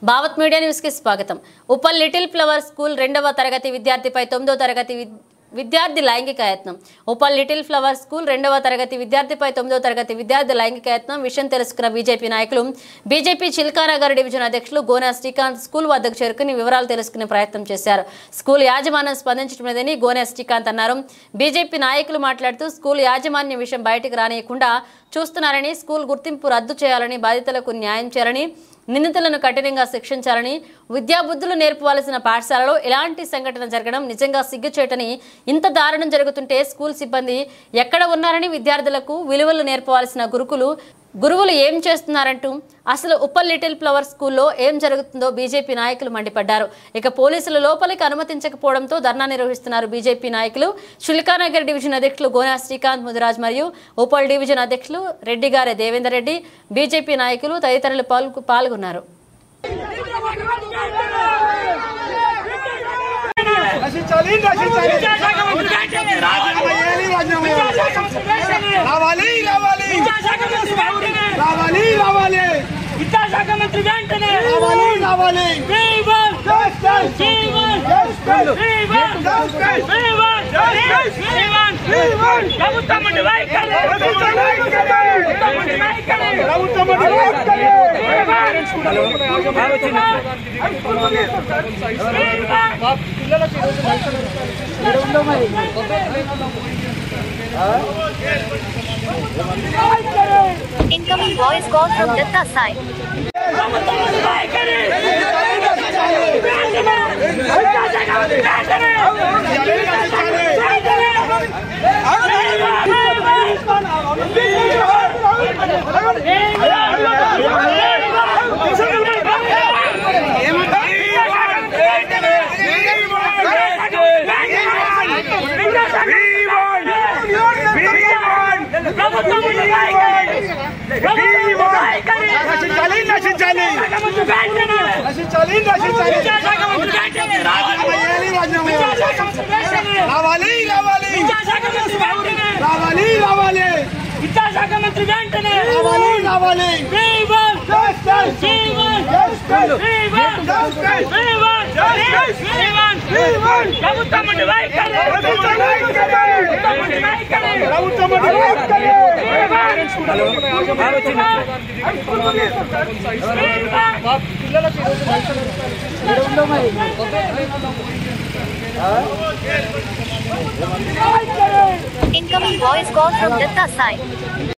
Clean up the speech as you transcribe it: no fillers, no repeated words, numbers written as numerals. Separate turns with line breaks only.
Bhavat media news కి స్వాగతం. Uppal little flower school 2వ తరగతి విద్యార్థిపై 9వ తరగతి విద్యార్థి లైంగిక యత్నం. ఉప్పల్ లిటిల్ ఫ్లవర్ స్కూల్ 2వ తరగతి విద్యార్థిపై 9వ తరగతి విద్యార్థి లైంగిక యత్నం విషయం తెలుసుకున్న బీజేపీ నాయకులు బీజేపీ చిల్కానగర్ డివిజన్ అధ్యక్షులు గోనా శ్రీకాంత్ స్కూల్ వద్దకు చేరుకుని వివరాలు తెలుసుకునే ప్రయత్నం చేశారు. స్కూల్ యాజమాన్యం స్పందించడం లేదని గోనా శ్రీకాంత్ అన్నారు. బీజేపీ నాయకులు మాట్లాడుతూ స్కూల్ యాజమాన్యం విషయం బయటకు రానియకుండా చూస్తున్నారని, స్కూల్ గుర్తింపు రద్దు చేయాలని, బాధితులకు న్యాయం చేయాలని, నిందితులను కఠినంగా శిక్షించాలని, విద్యాబుద్ధులు నేర్పవలసిన పాఠశాలలో ఇలాంటి సంఘటన జరగడం నిజంగా సిగ్గుచేటని, ఇంత దారుణం జరుగుతుంటే స్కూల్ సిబ్బంది ఎక్కడ ఉన్నారని, విద్యార్థులకు విలువలు నేర్పవలసిన గురువులు ఏం చేస్తున్నారంటూ అసలు ఉప్పల్ లిటిల్ ఫ్లవర్ స్కూల్లో ఏం జరుగుతుందో బీజేపీ నాయకులు మండిపడ్డారు. ఇక పోలీసులు లోపలికి అనుమతించకపోవడంతో ధర్నా నిర్వహిస్తున్నారు. బీజేపీ నాయకులు చిల్కానగర్ డివిజన్ అధ్యక్షులు గోనా శ్రీకాంత్ ముదిరాజ్ మరియు ఉప్పల్ డివిజన్ అధ్యక్షులు రెడ్డిగారే దేవేందర్ రెడ్డి, బీజేపీ నాయకులు తదితరులు పాల్గొన్నారు.
విద్యాశాఖ మంత్రి వెంటనే
Incoming voice call from Datta side. విద్యాశాఖ మంత్రి వెంటనే Incoming voice call from Datta side.